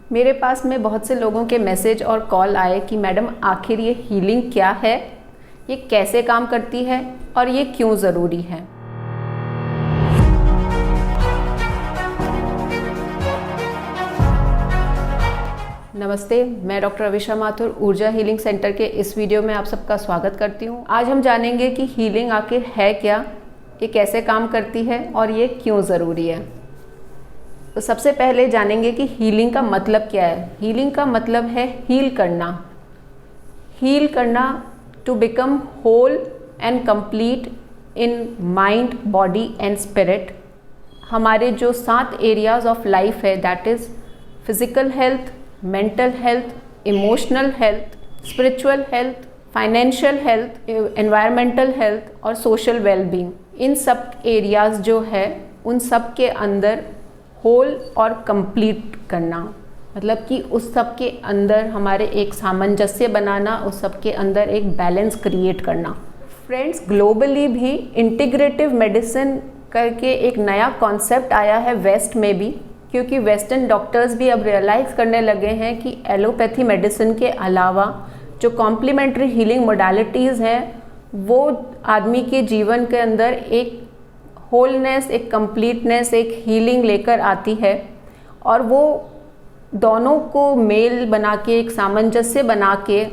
मेरे पास में बहुत से लोगों के मैसेज और कॉल आए कि मैडम आखिर ये हीलिंग क्या है, ये कैसे काम करती है और ये क्यों ज़रूरी है। नमस्ते, मैं डॉक्टर अविशा माथुर ऊर्जा हीलिंग सेंटर के इस वीडियो में आप सबका स्वागत करती हूँ। आज हम जानेंगे कि हीलिंग आखिर है क्या, ये कैसे काम करती है और ये क्यों ज़रूरी है। तो सबसे पहले जानेंगे कि हीलिंग का मतलब क्या है। हीलिंग का मतलब है हील करना। हील करना to become whole and complete in mind, body and spirit. हमारे जो 7 एरियाज ऑफ लाइफ है, that is physical health, mental health, emotional health, spiritual health, financial health, environmental health और सोशल वेलबींग। इन सब areas जो है उन सब के अंदर होल और कंप्लीट करना, मतलब कि उस सब के अंदर हमारे एक सामंजस्य बनाना, उस सब के अंदर एक बैलेंस क्रिएट करना। फ्रेंड्स, ग्लोबली भी इंटीग्रेटिव मेडिसिन करके एक नया कॉन्सेप्ट आया है वेस्ट में भी, क्योंकि वेस्टर्न डॉक्टर्स भी अब रियलाइज़ करने लगे हैं कि एलोपैथी मेडिसिन के अलावा जो कॉम्प्लीमेंट्री हीलिंग मोडालिटीज़ हैं वो आदमी के जीवन के अंदर एक होलनेस, एक कंप्लीटनेस, एक हीलिंग लेकर आती है। और वो दोनों को मेल बना के, एक सामंजस्य बना के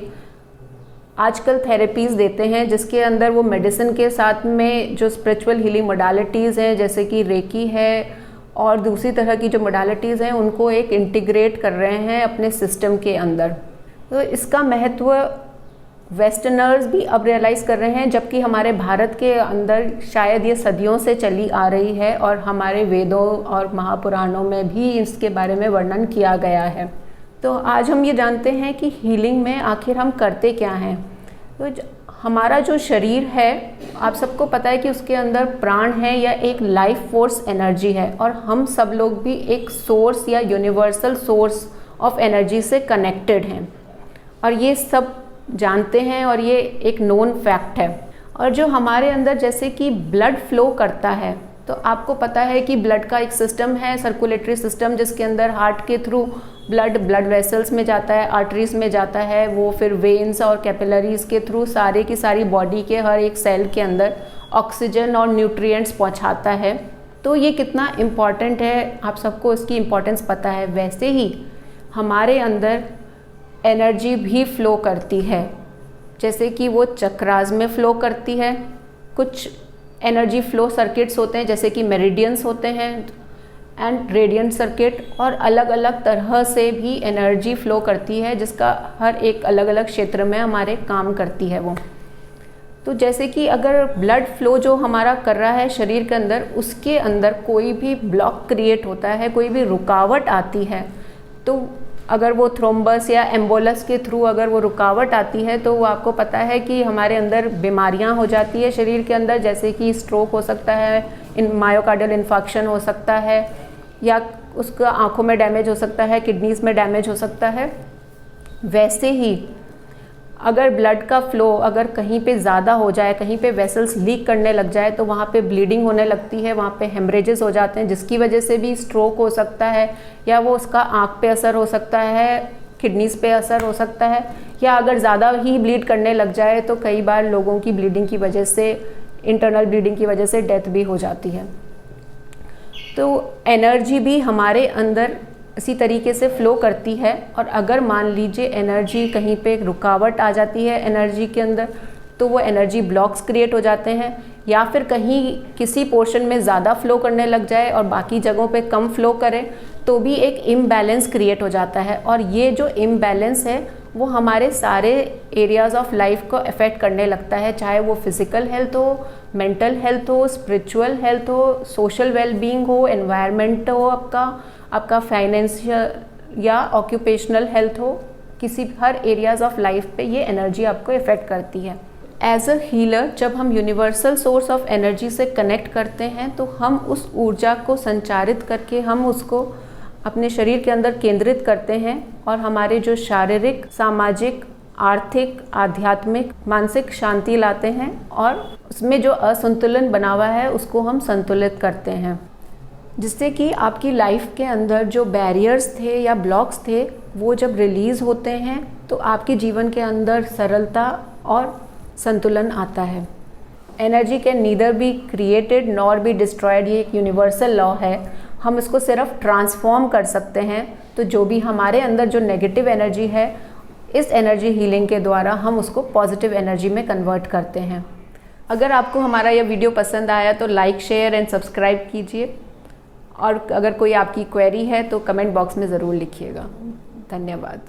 आजकल थेरेपीज़ देते हैं, जिसके अंदर वो मेडिसिन के साथ में जो स्पिरिचुअल हीलिंग मोडालिटीज़ हैं जैसे कि रेकी है और दूसरी तरह की जो मोडालिटीज़ हैं उनको एक इंटीग्रेट कर रहे हैं अपने सिस्टम के अंदर। तो इसका महत्व वेस्टर्नर्स भी अब रियलाइज़ कर रहे हैं, जबकि हमारे भारत के अंदर शायद ये सदियों से चली आ रही है और हमारे वेदों और महापुराणों में भी इसके बारे में वर्णन किया गया है। तो आज हम ये जानते हैं कि हीलिंग में आखिर हम करते क्या हैं। तो हमारा जो शरीर है, आप सबको पता है कि उसके अंदर प्राण है या एक लाइफ फोर्स एनर्जी है, और हम सब लोग भी एक सोर्स या यूनिवर्सल सोर्स ऑफ एनर्जी से कनेक्टेड हैं और ये सब जानते हैं और ये एक नोन फैक्ट है। और जो हमारे अंदर जैसे कि ब्लड फ्लो करता है, तो आपको पता है कि ब्लड का एक सिस्टम है, सर्कुलेटरी सिस्टम, जिसके अंदर हार्ट के थ्रू ब्लड वेसल्स में जाता है, आर्टरीज में जाता है, वो फिर वेन्स और कैपिलरीज के थ्रू सारे की सारी बॉडी के हर एक सेल के अंदर ऑक्सीजन और न्यूट्रिएंट्स पहुंचाता है। तो ये कितना इम्पॉर्टेंट है, आप सबको इसकी इम्पोर्टेंस पता है। वैसे ही हमारे अंदर एनर्जी भी फ़्लो करती है, जैसे कि वो चक्रास में फ़्लो करती है। कुछ एनर्जी फ़्लो सर्किट्स होते हैं जैसे कि मेरिडियंस होते हैं एंड रेडियंट सर्किट, और अलग अलग तरह से भी एनर्जी फ़्लो करती है जिसका हर एक अलग अलग क्षेत्र में हमारे काम करती है वो। तो जैसे कि अगर ब्लड फ्लो जो हमारा कर रहा है शरीर के अंदर, उसके अंदर कोई भी ब्लॉक क्रिएट होता है, कोई भी रुकावट आती है, तो अगर वो थ्रोम्बस या एम्बोलस के थ्रू अगर वो रुकावट आती है तो वो आपको पता है कि हमारे अंदर बीमारियां हो जाती है शरीर के अंदर, जैसे कि स्ट्रोक हो सकता है, मायोकार्डियल इन्फार्क्शन हो सकता है, या उसका आँखों में डैमेज हो सकता है, किडनीज़ में डैमेज हो सकता है। वैसे ही अगर ब्लड का फ़्लो अगर कहीं पे ज़्यादा हो जाए, कहीं पे वेसल्स लीक करने लग जाए, तो वहाँ पे ब्लीडिंग होने लगती है, वहाँ पे हेमरेजेस हो जाते हैं, जिसकी वजह से भी स्ट्रोक हो सकता है, या वो उसका आँख पे असर हो सकता है, किडनीज़ पे असर हो सकता है, या अगर ज़्यादा ही ब्लीड करने लग जाए तो कई बार लोगों की ब्लीडिंग की वजह से, इंटरनल ब्लीडिंग की वजह से डेथ भी हो जाती है। तो एनर्जी भी हमारे अंदर इसी तरीके से फ़्लो करती है, और अगर मान लीजिए एनर्जी कहीं पे रुकावट आ जाती है एनर्जी के अंदर, तो वो एनर्जी ब्लॉक्स क्रिएट हो जाते हैं, या फिर कहीं किसी पोर्शन में ज़्यादा फ़्लो करने लग जाए और बाकी जगहों पे कम फ़्लो करे, तो भी एक इम्बैलेंस क्रिएट हो जाता है। और ये जो इम्बैलेंस है वो हमारे सारे एरियाज़ ऑफ लाइफ को अफेक्ट करने लगता है, चाहे वो फिज़िकल हेल्थ हो, मेंटल हेल्थ हो, स्पिरिचुअल हेल्थ हो, सोशल वेलबींग हो, एनवायरनमेंट हो, आपका फाइनेंशियल या ऑक्यूपेशनल हेल्थ हो, किसी हर एरियाज़ ऑफ लाइफ पे ये एनर्जी आपको इफ़ेक्ट करती है। एज अ हीलर जब हम यूनिवर्सल सोर्स ऑफ एनर्जी से कनेक्ट करते हैं तो हम उस ऊर्जा को संचारित करके हम उसको अपने शरीर के अंदर केंद्रित करते हैं, और हमारे जो शारीरिक, सामाजिक, आर्थिक, आध्यात्मिक, मानसिक शांति लाते हैं, और उसमें जो असंतुलन बना हुआ है उसको हम संतुलित करते हैं। जिससे कि आपकी लाइफ के अंदर जो बैरियर्स थे या ब्लॉक्स थे वो जब रिलीज़ होते हैं तो आपके जीवन के अंदर सरलता और संतुलन आता है। Energy can neither be created nor be destroyed, ये एक यूनिवर्सल लॉ है। हम इसको सिर्फ ट्रांसफॉर्म कर सकते हैं। तो जो भी हमारे अंदर जो नेगेटिव एनर्जी है, इस एनर्जी हीलिंग के द्वारा हम उसको पॉजिटिव एनर्जी में कन्वर्ट करते हैं। अगर आपको हमारा यह वीडियो पसंद आया तो लाइक, शेयर एंड सब्सक्राइब कीजिए, और अगर कोई आपकी क्वेरी है तो कमेंट बॉक्स में ज़रूर लिखिएगा। धन्यवाद।